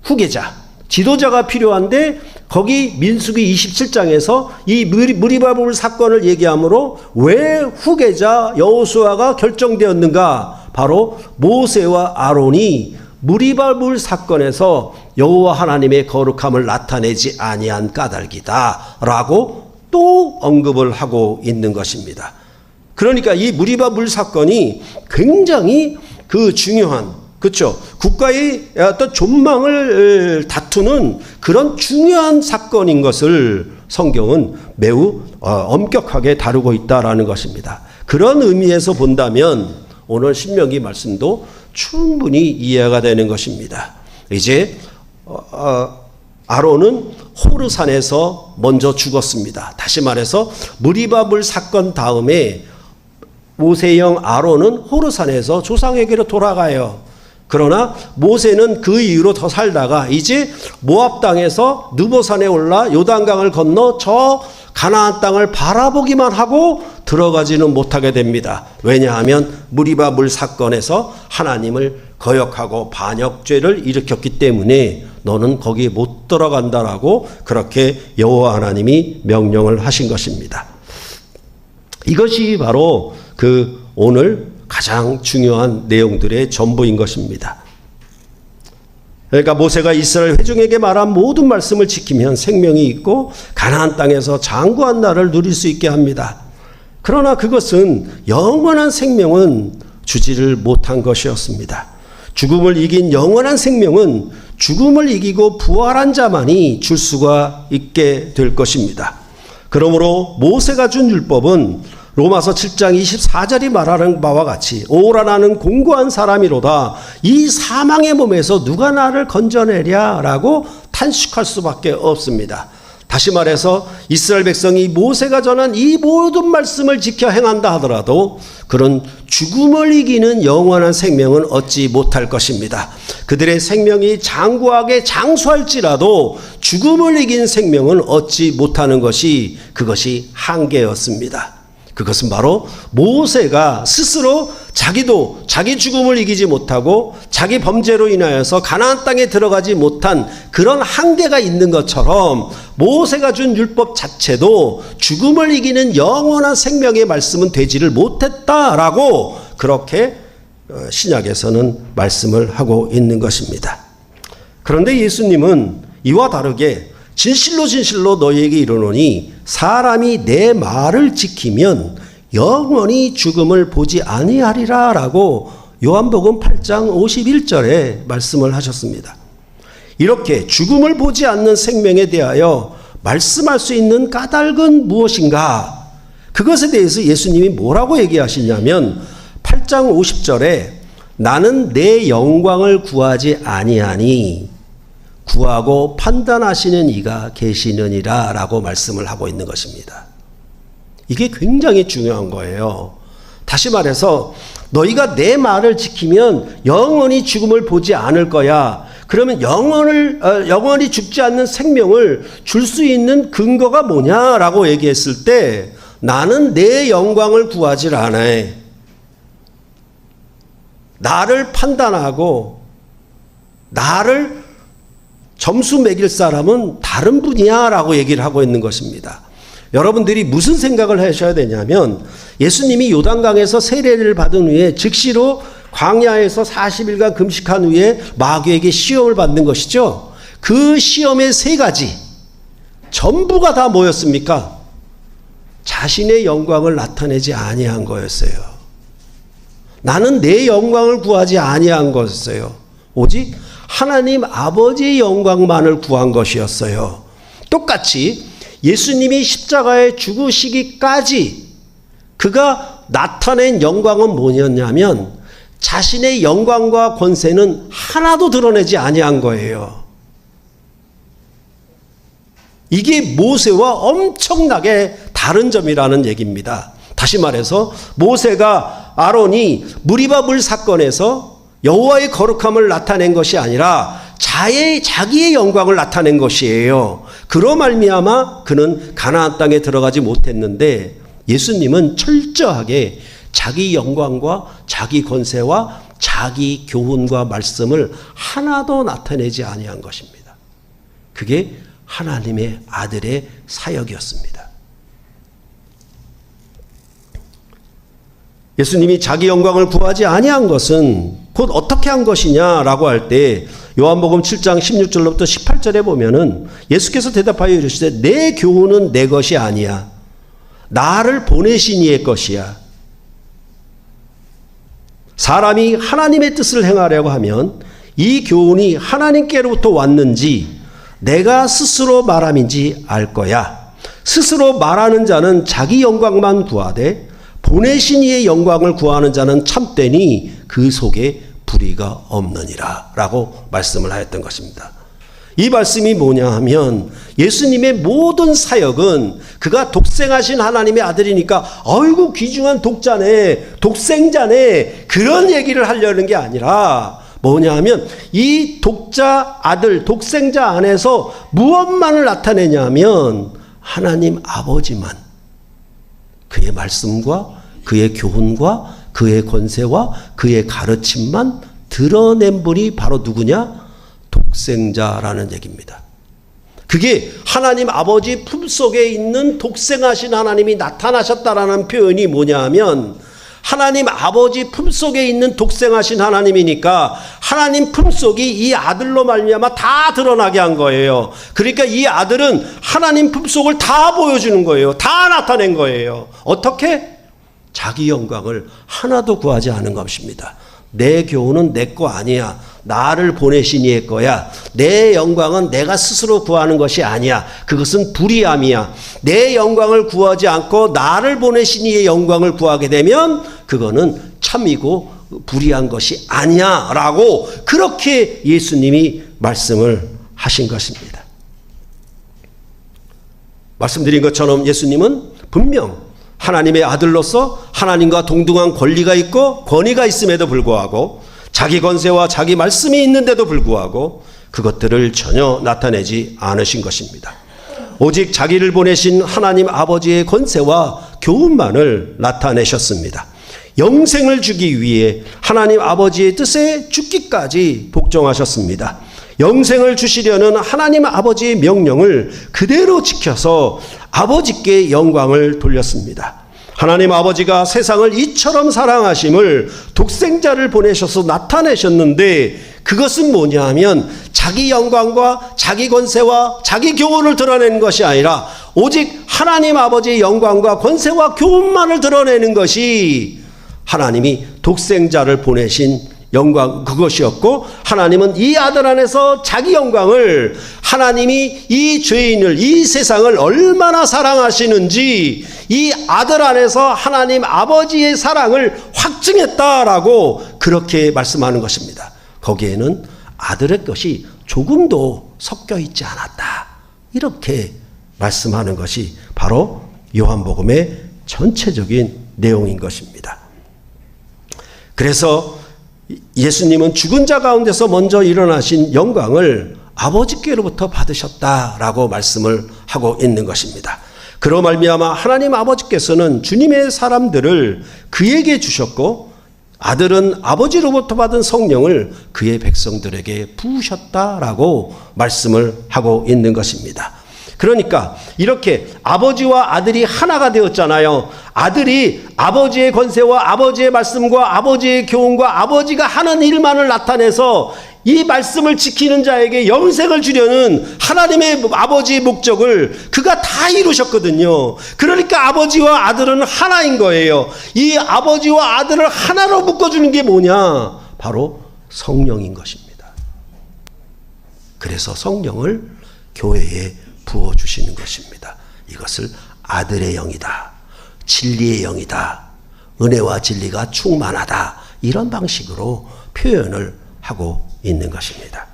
후계자, 지도자가 필요한데 거기 민수기 27장에서 이 무리바 물 사건을 얘기하므로 왜 후계자 여호수아가 결정되었는가? 바로 모세와 아론이 무리바 물 사건에서 여호와 하나님의 거룩함을 나타내지 아니한 까닭이다라고 또 언급을 하고 있는 것입니다. 그러니까 이 무리바 물 사건이 굉장히 중요한 그렇죠. 국가의 어떤 존망을 다투는 그런 중요한 사건인 것을 성경은 매우 엄격하게 다루고 있다라는 것입니다. 그런 의미에서 본다면 오늘 신명기 말씀도 충분히 이해가 되는 것입니다. 이제 아론은 호르산에서 먼저 죽었습니다. 다시 말해서 무리바 물 사건 다음에 모세형 아론은 호르산에서 조상에게로 돌아가요. 그러나 모세는 그 이후로 더 살다가 이제 모압 땅에서 느보산에 올라 요단강을 건너 저 가나안 땅을 바라보기만 하고 들어가지는 못하게 됩니다. 왜냐하면 무리바 물 사건에서 하나님을 거역하고 반역죄를 일으켰기 때문에 너는 거기에 못 들어간다라고 그렇게 여호와 하나님이 명령을 하신 것입니다. 이것이 바로 오늘 가장 중요한 내용들의 전부인 것입니다. 그러니까 모세가 이스라엘 회중에게 말한 모든 말씀을 지키면 생명이 있고 가나안 땅에서 장구한 날을 누릴 수 있게 합니다. 그러나 그것은 영원한 생명은 주지를 못한 것이었습니다. 죽음을 이긴 영원한 생명은 죽음을 이기고 부활한 자만이 줄 수가 있게 될 것입니다. 그러므로 모세가 준 율법은 로마서 7장 24절이 말하는 바와 같이 오라 나는 공고한 사람이로다 이 사망의 몸에서 누가 나를 건져내랴 라고 탄식할 수밖에 없습니다. 다시 말해서 이스라엘 백성이 모세가 전한 이 모든 말씀을 지켜 행한다 하더라도 그런 죽음을 이기는 영원한 생명은 얻지 못할 것입니다. 그들의 생명이 장구하게 장수할지라도 죽음을 이긴 생명은 얻지 못하는 것이 그것이 한계였습니다. 그것은 바로 모세가 스스로 자기도 자기 죽음을 이기지 못하고 자기 범죄로 인하여서 가나안 땅에 들어가지 못한 그런 한계가 있는 것처럼 모세가 준 율법 자체도 죽음을 이기는 영원한 생명의 말씀은 되지를 못했다라고 그렇게 신약에서는 말씀을 하고 있는 것입니다. 그런데 예수님은 이와 다르게 진실로 진실로 너희에게 이르노니 사람이 내 말을 지키면 영원히 죽음을 보지 아니하리라 라고 요한복음 8장 51절에 말씀을 하셨습니다. 이렇게 죽음을 보지 않는 생명에 대하여 말씀할 수 있는 까닭은 무엇인가? 그것에 대해서 예수님이 뭐라고 얘기하시냐면 8장 50절에 나는 내 영광을 구하지 아니하니 구하고 판단하시는 이가 계시느니라 라고 말씀을 하고 있는 것입니다. 이게 굉장히 중요한 거예요. 다시 말해서 너희가 내 말을 지키면 영원히 죽음을 보지 않을 거야. 그러면 영원히 죽지 않는 생명을 줄 수 있는 근거가 뭐냐라고 얘기했을 때 나는 내 영광을 구하지 않아. 나를 판단하고 나를 점수 매길 사람은 다른 분이야 라고 얘기를 하고 있는 것입니다. 여러분들이 무슨 생각을 하셔야 되냐면 예수님이 요단강에서 세례를 받은 후에 즉시로 광야에서 40일간 금식한 후에 마귀에게 시험을 받는 것이죠. 그 시험의 세 가지 전부가 다 뭐였습니까? 자신의 영광을 나타내지 아니한 거였어요. 나는 내 영광을 구하지 아니한 거였어요. 오직 하나님 아버지의 영광만을 구한 것이었어요. 똑같이 예수님이 십자가에 죽으시기까지 그가 나타낸 영광은 뭐였냐면 자신의 영광과 권세는 하나도 드러내지 아니한 거예요. 이게 모세와 엄청나게 다른 점이라는 얘기입니다. 다시 말해서 모세가 아론이 무리바 물 사건에서 여호와의 거룩함을 나타낸 것이 아니라 자기의 영광을 나타낸 것이에요. 그로 말미암아 그는 가나안 땅에 들어가지 못했는데 예수님은 철저하게 자기 영광과 자기 권세와 자기 교훈과 말씀을 하나도 나타내지 아니한 것입니다. 그게 하나님의 아들의 사역이었습니다. 예수님이 자기 영광을 구하지 아니한 것은 곧 어떻게 한 것이냐라고 할 때 요한복음 7장 16절로부터 18절에 보면은 예수께서 대답하여 이르시되 내 교훈은 내 것이 아니야. 나를 보내신 이의 것이야. 사람이 하나님의 뜻을 행하려고 하면 이 교훈이 하나님께로부터 왔는지 내가 스스로 말함인지 알 거야. 스스로 말하는 자는 자기 영광만 구하되 보내신 이의 영광을 구하는 자는 참되니 그 속에 불의가 없느니라 라고 말씀을 하였던 것입니다. 이 말씀이 뭐냐 하면 예수님의 모든 사역은 그가 독생하신 하나님의 아들이니까 아이고 귀중한 독생자네 그런 얘기를 하려는 게 아니라 뭐냐 하면 이 독생자 안에서 무엇만을 나타내냐 하면 하나님 아버지만 그의 말씀과 그의 교훈과 그의 권세와 그의 가르침만 드러낸 분이 바로 누구냐? 독생자라는 얘기입니다. 그게 하나님 아버지 품속에 있는 독생하신 하나님이 나타나셨다라는 표현이 뭐냐 하면 하나님 아버지 품속에 있는 독생하신 하나님이니까 하나님 품속이 이 아들로 말미암아 다 드러나게 한 거예요. 그러니까 이 아들은 하나님 품속을 다 보여주는 거예요. 다 나타낸 거예요. 어떻게? 자기 영광을 하나도 구하지 않은 것입니다. 내 교훈은 내 거 아니야. 나를 보내신 이의 거야. 내 영광은 내가 스스로 구하는 것이 아니야. 그것은 불의함이야. 내 영광을 구하지 않고 나를 보내신 이의 영광을 구하게 되면 그거는 참이고 불의한 것이 아니야 라고 그렇게 예수님이 말씀을 하신 것입니다. 말씀드린 것처럼 예수님은 분명 하나님의 아들로서 하나님과 동등한 권리가 있고 권위가 있음에도 불구하고 자기 권세와 자기 말씀이 있는데도 불구하고 그것들을 전혀 나타내지 않으신 것입니다. 오직 자기를 보내신 하나님 아버지의 권세와 교훈만을 나타내셨습니다. 영생을 주기 위해 하나님 아버지의 뜻에 죽기까지 복종하셨습니다. 영생을 주시려는 하나님 아버지의 명령을 그대로 지켜서 아버지께 영광을 돌렸습니다. 하나님 아버지가 세상을 이처럼 사랑하심을 독생자를 보내셔서 나타내셨는데 그것은 뭐냐 하면 자기 영광과 자기 권세와 자기 교훈을 드러내는 것이 아니라 오직 하나님 아버지의 영광과 권세와 교훈만을 드러내는 것이 하나님이 독생자를 보내신 영광 그것이었고 하나님은 이 아들 안에서 자기 영광을 하나님이 이 죄인을 이 세상을 얼마나 사랑하시는지 이 아들 안에서 하나님 아버지의 사랑을 확증했다라고 그렇게 말씀하는 것입니다. 거기에는 아들의 것이 조금도 섞여 있지 않았다. 이렇게 말씀하는 것이 바로 요한복음의 전체적인 내용인 것입니다. 그래서 예수님은 죽은 자 가운데서 먼저 일어나신 영광을 아버지께로부터 받으셨다라고 말씀을 하고 있는 것입니다. 그로 말미암아 하나님 아버지께서는 주님의 사람들을 그에게 주셨고 아들은 아버지로부터 받은 성령을 그의 백성들에게 부으셨다라고 말씀을 하고 있는 것입니다. 그러니까 이렇게 아버지와 아들이 하나가 되었잖아요. 아들이 아버지의 권세와 아버지의 말씀과 아버지의 교훈과 아버지가 하는 일만을 나타내서 이 말씀을 지키는 자에게 영생을 주려는 하나님의 아버지의 목적을 그가 다 이루셨거든요. 그러니까 아버지와 아들은 하나인 거예요. 이 아버지와 아들을 하나로 묶어주는 게 뭐냐? 바로 성령인 것입니다. 그래서 성령을 교회에 부어주시는 것입니다. 이것을 아들의 영이다, 진리의 영이다, 은혜와 진리가 충만하다, 이런 방식으로 표현을 하고 있는 것입니다.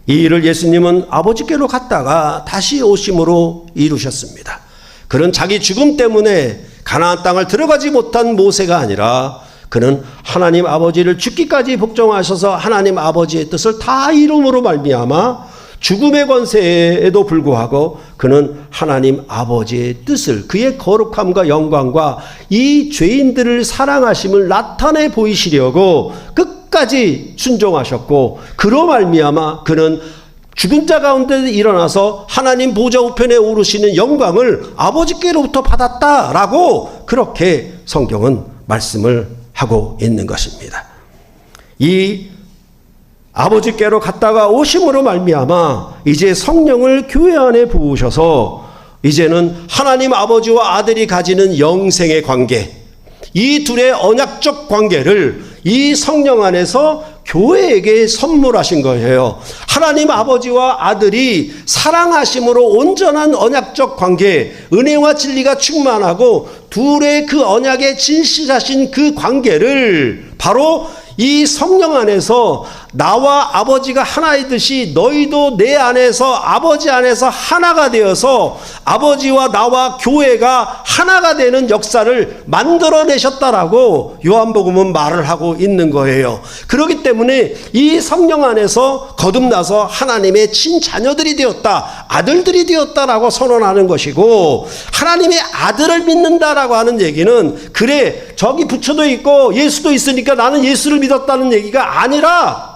이 일을 예수님은 아버지께로 갔다가 다시 오심으로 이루셨습니다. 그는 자기 죽음 때문에 가나안 땅을 들어가지 못한 모세가 아니라 그는 하나님 아버지를 죽기까지 복종하셔서 하나님 아버지의 뜻을 다 이룸으로 말미암아 죽음의 권세에도 불구하고 그는 하나님 아버지의 뜻을 그의 거룩함과 영광과 이 죄인들을 사랑하심을 나타내 보이시려고 끝까지 순종하셨고 그로 말미암아 그는 죽은 자 가운데 일어나서 하나님 보좌 우편에 오르시는 영광을 아버지께로부터 받았다라고 그렇게 성경은 말씀을 하고 있는 것입니다. 이 아버지께로 갔다가 오심으로 말미암아 이제 성령을 교회 안에 부으셔서 이제는 하나님 아버지와 아들이 가지는 영생의 관계, 이 둘의 언약적 관계를 이 성령 안에서 교회에게 선물하신 거예요. 하나님 아버지와 아들이 사랑하심으로 온전한 언약적 관계, 은혜와 진리가 충만하고 둘의 그 언약에 진실하신 그 관계를 바로 이 성령 안에서 나와 아버지가 하나이듯이 너희도 내 안에서 아버지 안에서 하나가 되어서 아버지와 나와 교회가 하나가 되는 역사를 만들어내셨다라고 요한복음은 말을 하고 있는 거예요. 그렇기 때문에 이 성령 안에서 거듭나서 하나님의 친자녀들이 되었다, 아들들이 되었다라고 선언하는 것이고, 하나님의 아들을 믿는다라고 하는 얘기는 그래 저기 부처도 있고 예수도 있으니까 나는 예수를 믿었다는 얘기가 아니라,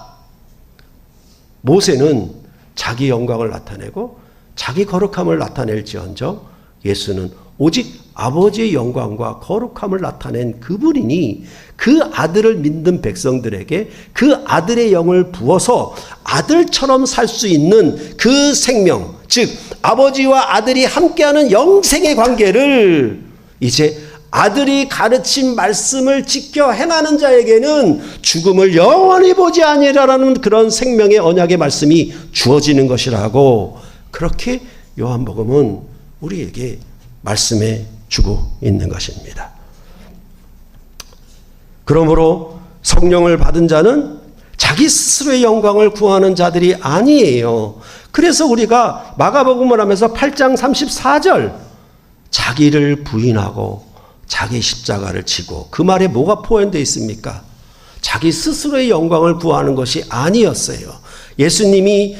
모세는 자기 영광을 나타내고 자기 거룩함을 나타낼지언정 예수는 오직 아버지의 영광과 거룩함을 나타낸 그분이니 그 아들을 믿는 백성들에게 그 아들의 영을 부어서 아들처럼 살 수 있는 그 생명, 즉 아버지와 아들이 함께하는 영생의 관계를 이제 아들이 가르친 말씀을 지켜 행하는 자에게는 죽음을 영원히 보지 아니하리라는 그런 생명의 언약의 말씀이 주어지는 것이라고 그렇게 요한복음은 우리에게 말씀해 주고 있는 것입니다. 그러므로 성령을 받은 자는 자기 스스로의 영광을 구하는 자들이 아니에요. 그래서 우리가 마가복음을 하면서 8장 34절 자기를 부인하고 자기 십자가를 지고 그 말에 뭐가 포함되어 있습니까? 자기 스스로의 영광을 구하는 것이 아니었어요. 예수님이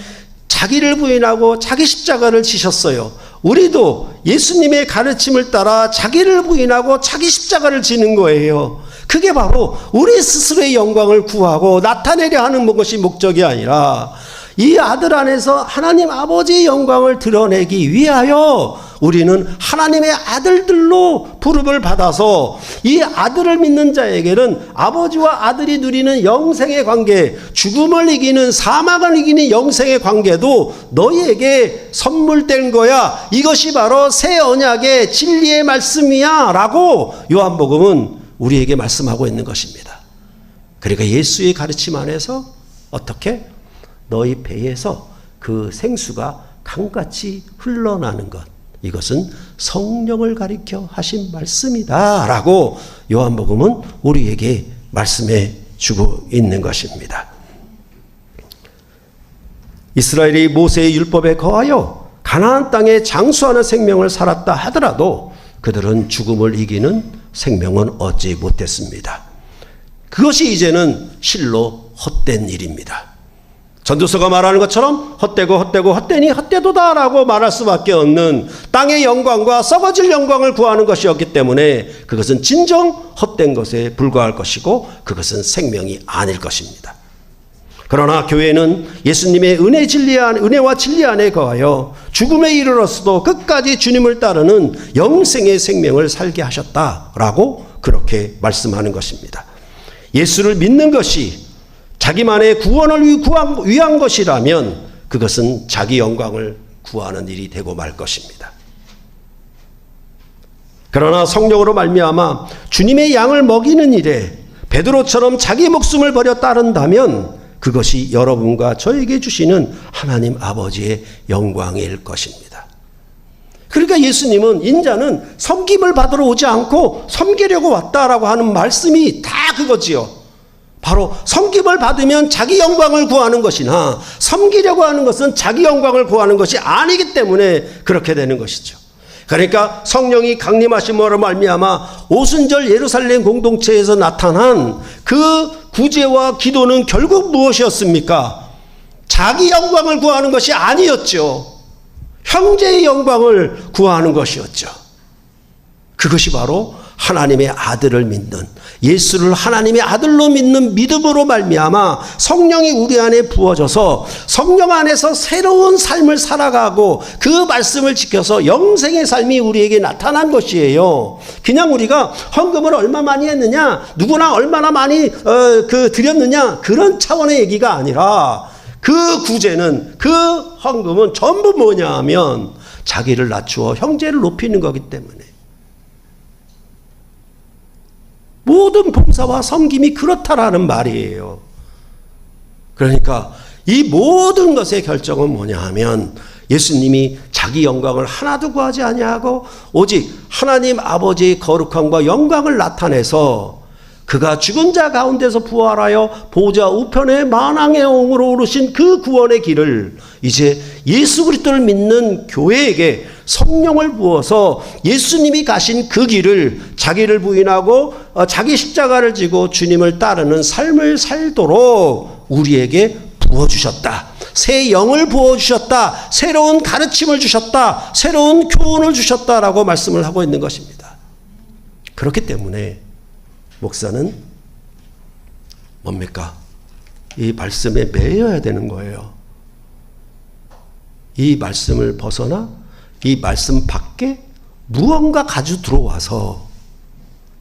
자기를 부인하고 자기 십자가를 지셨어요. 우리도 예수님의 가르침을 따라 자기를 부인하고 자기 십자가를 지는 거예요. 그게 바로 우리 스스로의 영광을 구하고 나타내려 하는 것이 목적이 아니라 이 아들 안에서 하나님 아버지의 영광을 드러내기 위하여 우리는 하나님의 아들들로 부름을 받아서 이 아들을 믿는 자에게는 아버지와 아들이 누리는 영생의 관계, 죽음을 이기는 사망을 이기는 영생의 관계도 너희에게 선물된 거야. 이것이 바로 새 언약의 진리의 말씀이야 라고 요한복음은 우리에게 말씀하고 있는 것입니다. 그러니까 예수의 가르침 안에서 어떻게? 너희 배에서 그 생수가 강같이 흘러나는 것, 이것은 성령을 가리켜 하신 말씀이다 라고 요한복음은 우리에게 말씀해 주고 있는 것입니다. 이스라엘이 모세의 율법에 거하여 가나안 땅에 장수하는 생명을 살았다 하더라도 그들은 죽음을 이기는 생명은 얻지 못했습니다. 그것이 이제는 실로 헛된 일입니다. 전도서가 말하는 것처럼 헛되니 헛되도다라고 말할 수밖에 없는 땅의 영광과 썩어질 영광을 구하는 것이었기 때문에 그것은 진정 헛된 것에 불과할 것이고 그것은 생명이 아닐 것입니다. 그러나 교회는 예수님의 은혜와 진리 안에 거하여 죽음에 이르렀어도 끝까지 주님을 따르는 영생의 생명을 살게 하셨다라고 그렇게 말씀하는 것입니다. 예수를 믿는 것이 자기만의 구원을 위한 것이라면 그것은 자기 영광을 구하는 일이 되고 말 것입니다. 그러나 성령으로 말미암아 주님의 양을 먹이는 일에 베드로처럼 자기 목숨을 버려 따른다면 그것이 여러분과 저에게 주시는 하나님 아버지의 영광일 것입니다. 그러니까 예수님은 인자는 섬김을 받으러 오지 않고 섬기려고 왔다라고 하는 말씀이 다 그거지요. 바로 섬김을 받으면 자기 영광을 구하는 것이나 섬기려고 하는 것은 자기 영광을 구하는 것이 아니기 때문에 그렇게 되는 것이죠. 그러니까 성령이 강림하심으로 말미암아 오순절 예루살렘 공동체에서 나타난 그 구제와 기도는 결국 무엇이었습니까? 자기 영광을 구하는 것이 아니었죠. 형제의 영광을 구하는 것이었죠. 그것이 바로 하나님의 아들을 믿는, 예수를 하나님의 아들로 믿는 믿음으로 말미암아 성령이 우리 안에 부어져서 성령 안에서 새로운 삶을 살아가고 그 말씀을 지켜서 영생의 삶이 우리에게 나타난 것이에요. 그냥 우리가 헌금을 얼마 많이 했느냐, 누구나 얼마나 많이 드렸느냐, 그런 차원의 얘기가 아니라 그 구제는, 그 헌금은 전부 뭐냐 하면 자기를 낮추어 형제를 높이는 거기 때문에 모든 봉사와 섬김이 그렇다라는 말이에요. 그러니까 이 모든 것의 결정은 뭐냐 하면 예수님이 자기 영광을 하나도 구하지 아니하고 오직 하나님 아버지의 거룩함과 영광을 나타내서 그가 죽은 자 가운데서 부활하여 보좌 우편에 만왕의 영으로 오르신 그 구원의 길을 이제 예수 그리스도를 믿는 교회에게 성령을 부어서 예수님이 가신 그 길을 자기를 부인하고 자기 십자가를 지고 주님을 따르는 삶을 살도록 우리에게 부어주셨다. 새 영을 부어주셨다. 새로운 가르침을 주셨다. 새로운 교훈을 주셨다라고 말씀을 하고 있는 것입니다. 그렇기 때문에 목사는 뭡니까? 이 말씀에 매여야 되는 거예요. 이 말씀을 벗어나 이 말씀 밖에 무언가 가지고 들어와서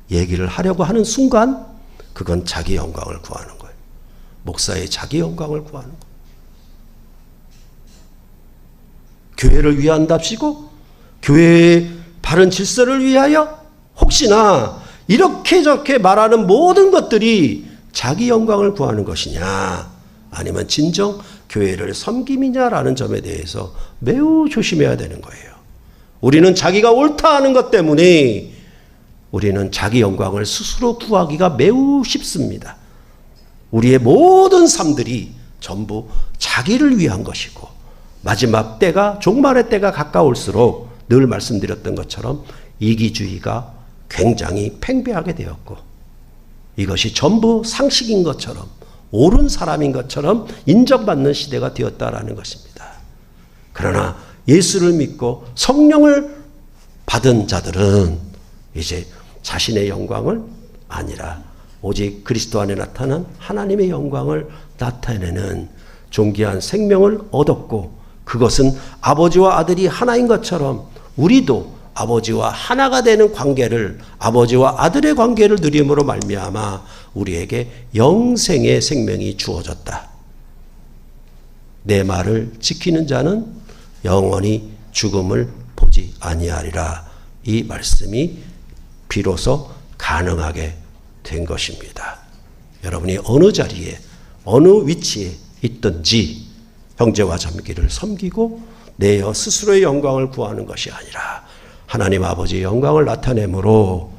얘기를 하려고 하는 순간 그건 자기 영광을 구하는 거예요. 목사의 자기 영광을 구하는 거예요. 교회를 위한답시고 교회의 바른 질서를 위하여 혹시나 이렇게 저렇게 말하는 모든 것들이 자기 영광을 구하는 것이냐, 아니면 진정 교회를 섬김이냐라는 점에 대해서 매우 조심해야 되는 거예요. 우리는 자기가 옳다 하는 것 때문에 우리는 자기 영광을 스스로 구하기가 매우 쉽습니다. 우리의 모든 삶들이 전부 자기를 위한 것이고, 마지막 때가, 종말의 때가 가까울수록 늘 말씀드렸던 것처럼 이기주의가 굉장히 팽배하게 되었고, 이것이 전부 상식인 것처럼, 옳은 사람인 것처럼 인정받는 시대가 되었다라는 것입니다. 그러나 예수를 믿고 성령을 받은 자들은 이제 자신의 영광을 아니라 오직 그리스도 안에 나타난 하나님의 영광을 나타내는 존귀한 생명을 얻었고, 그것은 아버지와 아들이 하나인 것처럼 우리도 아버지와 하나가 되는 관계를, 아버지와 아들의 관계를 누림으로 말미암아 우리에게 영생의 생명이 주어졌다. 내 말을 지키는 자는 영원히 죽음을 보지 아니하리라. 이 말씀이 비로소 가능하게 된 것입니다. 여러분이 어느 자리에, 어느 위치에 있든지 형제와 자매끼를 섬기고 내 스스로의 영광을 구하는 것이 아니라 하나님 아버지의 영광을 나타내므로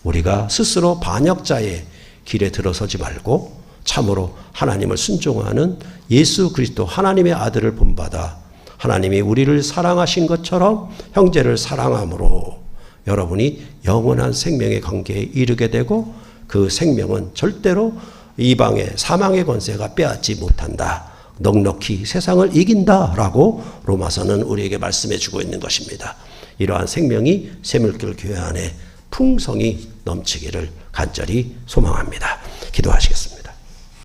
우리가 스스로 반역자의 길에 들어서지 말고 참으로 하나님을 순종하는 예수 그리스도 하나님의 아들을 본받아 하나님이 우리를 사랑하신 것처럼 형제를 사랑함으로 여러분이 영원한 생명의 관계에 이르게 되고, 그 생명은 절대로 이방의 사망의 권세가 빼앗지 못한다. 넉넉히 세상을 이긴다라고 로마서는 우리에게 말씀해 주고 있는 것입니다. 이러한 생명이 샘물길 교회 안에 풍성히 넘치기를 간절히 소망합니다. 기도하시겠습니다.